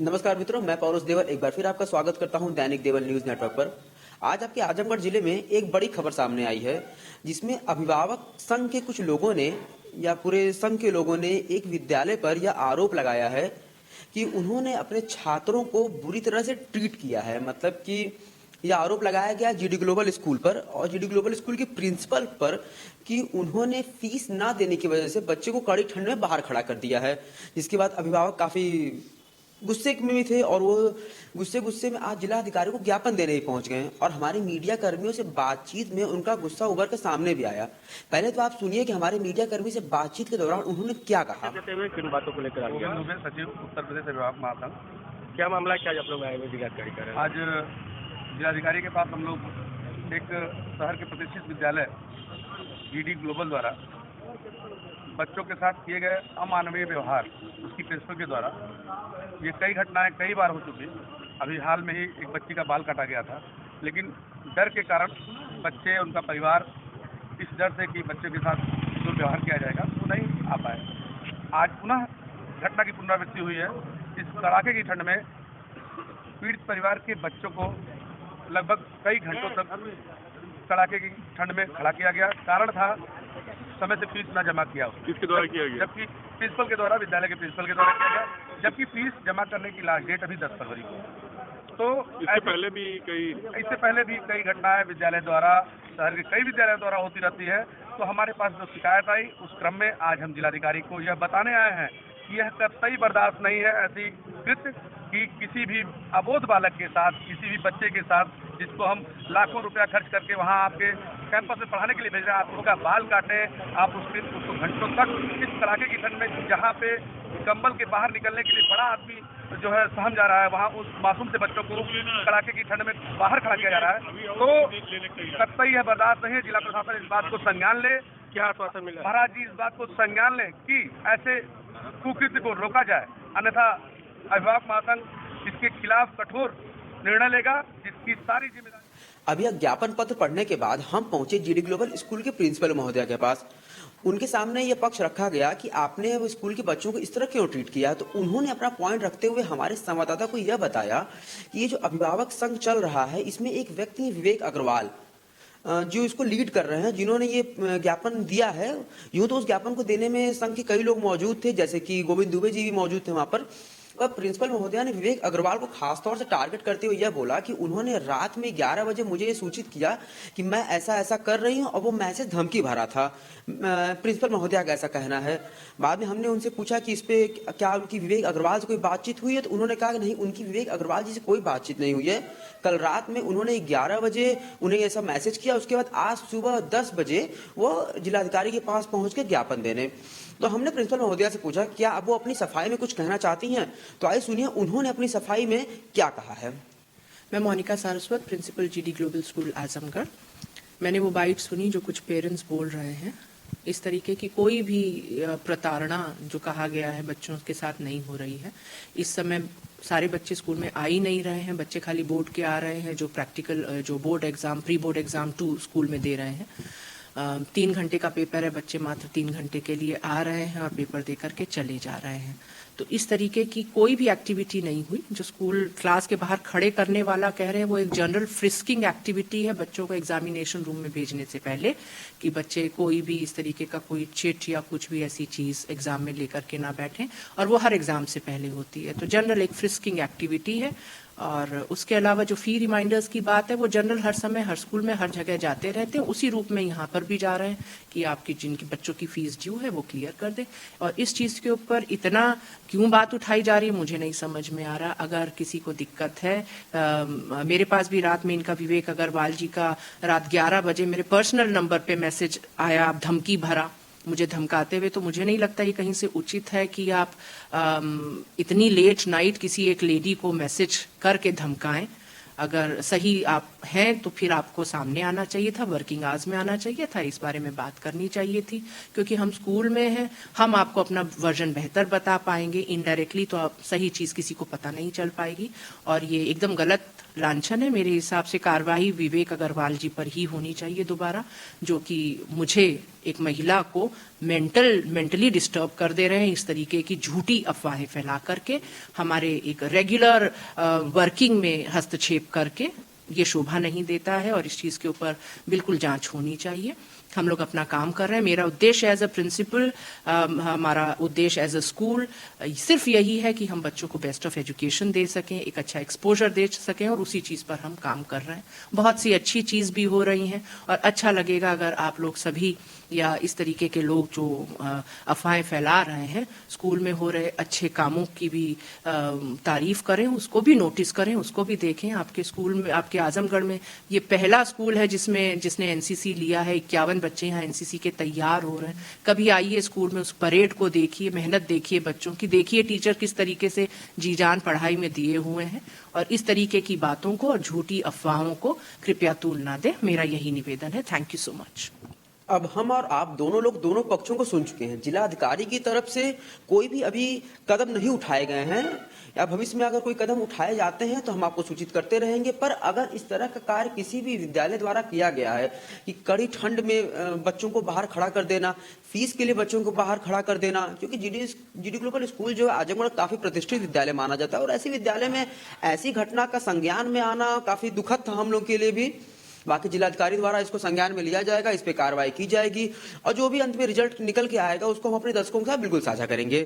नमस्कार मित्रों, मैं पौरुष देवल एक बार फिर आपका स्वागत करता हूं दैनिक देवल न्यूज नेटवर्क पर। आज आपके आजमगढ़ जिले में एक बड़ी खबर सामने आई है, जिसमें अभिभावक संघ के कुछ लोगों ने या पूरे संघ के लोगों ने एक विद्यालय पर यह आरोप लगाया है कि उन्होंने अपने छात्रों को बुरी तरह से ट्रीट किया है। मतलब कि यह आरोप लगाया गया जीडी ग्लोबल स्कूल पर और जीडी ग्लोबल स्कूल के प्रिंसिपल पर कि उन्होंने फीस ना देने की वजह से बच्चे को कड़ी ठंड में बाहर खड़ा कर दिया है। जिसके बाद अभिभावक काफी गुस्से में भी थे और वो गुस्से में आज जिला अधिकारी को ज्ञापन देने ही पहुंच गए और हमारे मीडिया कर्मियों से बातचीत में उनका गुस्सा उभर कर सामने भी आया। पहले तो आप सुनिए कि हमारे मीडिया कर्मी से बातचीत के दौरान उन्होंने क्या कहा। किन बातों को लेकर सचिव उत्तर प्रदेश अभिभावक महासंघ। क्या मामला, क्या आप लोग आए हुए जिलाधिकारी कर रहे हैं? आज जिलाधिकारी के पास हम लोग एक शहर के प्रतिष्ठित विद्यालय जीडी ग्लोबल द्वारा बच्चों के साथ किए गए अमानवीय व्यवहार, उसकी प्रिंसिपल के द्वारा ये कई घटनाएं कई बार हो चुकी। अभी हाल में ही एक बच्ची का बाल काटा गया था, लेकिन डर के कारण बच्चे, उनका परिवार इस डर से कि बच्चे के साथ जो व्यवहार किया जाएगा वो नहीं आ पाए। आज पुनः घटना की पुनरावृत्ति हुई है। इस कड़ाके की ठंड में पीड़ित परिवार के बच्चों को लगभग कई घंटों तक कड़ाके की ठंड में खड़ा किया गया। कारण था समय से फीस न जमा किया। किसके द्वारा किया गया? जबकि प्रिंसिपल के द्वारा, विद्यालय के प्रिंसिपल के द्वारा किया गया, जबकि फीस जमा करने की लास्ट डेट अभी 10 फरवरी को। तो इससे पहले भी कई घटनाएं विद्यालय द्वारा, शहर के कई विद्यालयों द्वारा होती रहती है। तो हमारे पास जो शिकायत आई, उस क्रम में आज हम जिलाधिकारी को यह बताने आए हैं कि यह कतई बर्दाश्त नहीं है ऐसी कृत्य कि किसी भी अबोध बालक के साथ, किसी भी बच्चे के साथ, जिसको हम लाखों रुपया खर्च करके वहाँ आपके कैंपस में पढ़ाने के लिए भेज रहे हैं, आप उसका बाल काटे, आप उसको घंटों तक इस कड़ाके की ठंड में, जहाँ पे कंबल के बाहर निकलने के लिए बड़ा आदमी जो है सहम जा रहा है, वहाँ उस मासूम से बच्चों को कड़ाके की ठंड में बाहर खड़ा किया जा रहा है। तो कतई यह बर्दाश्त नहीं है। जिला प्रशासन इस बात को संज्ञान ले। क्या आश्वासन मिला? महाराज जी इस बात को संज्ञान लें कि ऐसे कुकृत्य को रोका जाए, अन्यथा अभिभावक महासंघ इसके खिलाफ कठोर निर्णय लेगा, जिसकी सारी जिम्मेदारी। अभी यह ज्ञापन पत्र पढ़ने के बाद हम पहुंचे जीडी ग्लोबल स्कूल के प्रिंसिपल महोदया के पास। उनके सामने यह पक्ष रखा गया कि आपने वो स्कूल के बच्चों को इस तरह क्यों ट्रीट किया। तो उन्होंने अपना पॉइंट रखते हुए हमारे संवाददाता को यह बताया कि ये जो अभिभावक संघ चल रहा है, इसमें एक व्यक्ति विवेक अग्रवाल जो इसको लीड कर रहे हैं, जिन्होंने ये ज्ञापन दिया है। यूं तो उस ज्ञापन को देने में संघ के कई लोग मौजूद थे, जैसे कि गोविंद दुबे जी भी मौजूद थे वहां पर। और प्रिंसिपल महोदया ने विवेक अग्रवाल को खासतौर से टारगेट करते हुए यह बोला कि उन्होंने रात में 11 बजे मुझे ये सूचित किया कि मैं ऐसा ऐसा कर रही हूं, और वो मैसेज धमकी भरा था। प्रिंसिपल महोदया का ऐसा कहना है। बाद में हमने उनसे पूछा कि इस पे क्या उनकी विवेक अग्रवाल से कोई बातचीत हुई है, तो उन्होंने कहा कि नहीं, उनकी विवेक अग्रवाल जी से कोई बातचीत नहीं हुई है। कल रात में उन्होंने 11 बजे उन्हें ऐसा मैसेज किया। उसके बाद आज सुबह 10 बजे वो जिलाधिकारी के पास पहुंच के ज्ञापन देने। तो हमने प्रिंसिपल महोदया से पूछा क्या अब वो अपनी सफाई में कुछ कहना चाहती हैं। तो आइए सुनिए उन्होंने अपनी सफाई में क्या कहा है। मैं Monika Saraswat, principal GD global school Azamgarh. मैंने वो बाइट सुनी जो कुछ पेरेंट्स बोल रहे हैं। इस तरीके की कोई भी प्रताड़ना जो कहा गया है बच्चों के साथ नहीं हो रही है। इस समय सारे बच्चे स्कूल में आ ही नहीं रहे हैं। बच्चे खाली बोर्ड के आ रहे हैं, जो प्रैक्टिकल जो board exam, pre board exam 2 school में दे रहे हैं। 3 घंटे का पेपर है, बच्चे मात्र 3 घंटे के लिए आ रहे हैं और पेपर दे करके चले जा रहे हैं। तो इस तरीके की कोई भी एक्टिविटी नहीं हुई। जो स्कूल क्लास के बाहर खड़े करने वाला कह रहे हैं वो एक जनरल फ्रिस्किंग एक्टिविटी है बच्चों को एग्जामिनेशन रूम में भेजने से पहले, कि बच्चे कोई भी इस तरीके का कोई चिट या कुछ भी ऐसी चीज एग्जाम में लेकर के ना बैठें, और वो हर एग्जाम से पहले होती है। तो जनरल एक फ्रिस्किंग एक्टिविटी है। और उसके अलावा जो फी रिमाइंडर्स की बात है, वो जनरल हर समय हर स्कूल में हर जगह जाते रहते हैं। उसी रूप में यहाँ पर भी जा रहे हैं कि आपकी जिनकी बच्चों की फीस ड्यू है वो क्लियर कर दें। और इस चीज़ के ऊपर इतना क्यों बात उठाई जा रही है मुझे नहीं समझ में आ रहा। अगर किसी को दिक्कत है, मेरे पास भी रात में इनका विवेक अग्रवाल जी का रात 11 बजे मेरे पर्सनल नंबर पे मैसेज आया, आप धमकी भरा मुझे धमकाते हुए। तो मुझे नहीं लगता ये कहीं से उचित है कि आप इतनी लेट नाइट किसी एक लेडी को मैसेज करके धमकाएं। अगर सही आप हैं तो फिर आपको सामने आना चाहिए था, वर्किंग आवर्स में आना चाहिए था, इस बारे में बात करनी चाहिए थी। क्योंकि हम स्कूल में हैं, हम आपको अपना वर्जन बेहतर बता पाएंगे, इनडायरेक्टली तो आप सही चीज किसी को पता नहीं चल पाएगी। और ये एकदम गलत लांछन है। मेरे हिसाब से कार्रवाई विवेक अग्रवाल जी पर ही होनी चाहिए दोबारा, जो कि मुझे एक महिला को मेंटली डिस्टर्ब कर दे रहे हैं इस तरीके की झूठी अफवाहें फैला करके, हमारे एक रेगुलर वर्किंग में हस्तक्षेप करके। ये शोभा नहीं देता है और इस चीज के ऊपर बिल्कुल जांच होनी चाहिए। हम लोग अपना काम कर रहे हैं। मेरा उद्देश्य एज अ प्रिंसिपल, हमारा उद्देश्य एज अ स्कूल सिर्फ यही है कि हम बच्चों को बेस्ट ऑफ एजुकेशन दे सकें, एक अच्छा एक्सपोजर दे सकें, और उसी चीज पर हम काम कर रहे हैं। बहुत सी अच्छी चीज भी हो रही हैं और अच्छा लगेगा अगर आप लोग सभी या इस तरीके के लोग जो अफवाहें फैला रहे हैं स्कूल में हो रहे अच्छे कामों की भी तारीफ करें, उसको भी नोटिस करें, उसको भी देखें। आपके स्कूल में, आपके आजमगढ़ में ये पहला स्कूल है जिसने एनसीसी लिया है। 51 बच्चे यहाँ एनसीसी के तैयार हो रहे हैं। कभी आइए स्कूल में, उस परेड को देखिए, मेहनत देखिए बच्चों की, देखिए टीचर किस तरीके से जी जान पढ़ाई में दिए हुए हैं। और इस तरीके की बातों को और झूठी अफवाहों को कृपया तूल ना दे, मेरा यही निवेदन है। Thank you so much. अब हम और आप दोनों लोग दोनों पक्षों को सुन चुके हैं। जिला अधिकारी की तरफ से कोई भी अभी कदम नहीं उठाए गए हैं, या भविष्य में अगर कोई कदम उठाए जाते हैं तो हम आपको सूचित करते रहेंगे। पर अगर इस तरह का कार्य किसी भी विद्यालय द्वारा किया गया है कि कड़ी ठंड में बच्चों को बाहर खड़ा कर देना, फीस के लिए बच्चों को बाहर खड़ा कर देना, क्योंकि जीडी ग्लोबल स्कूल जो है आजमगढ़ काफी प्रतिष्ठित विद्यालय माना जाता है, और ऐसे विद्यालय में ऐसी घटना का संज्ञान में आना काफी दुखद था हम लोग के लिए भी। बाकी जिलाधिकारी द्वारा इसको संज्ञान में लिया जाएगा, इस पे कार्रवाई की जाएगी, और जो भी अंत में रिजल्ट निकल के आएगा उसको हम अपने दर्शकों के साथ बिल्कुल साझा करेंगे।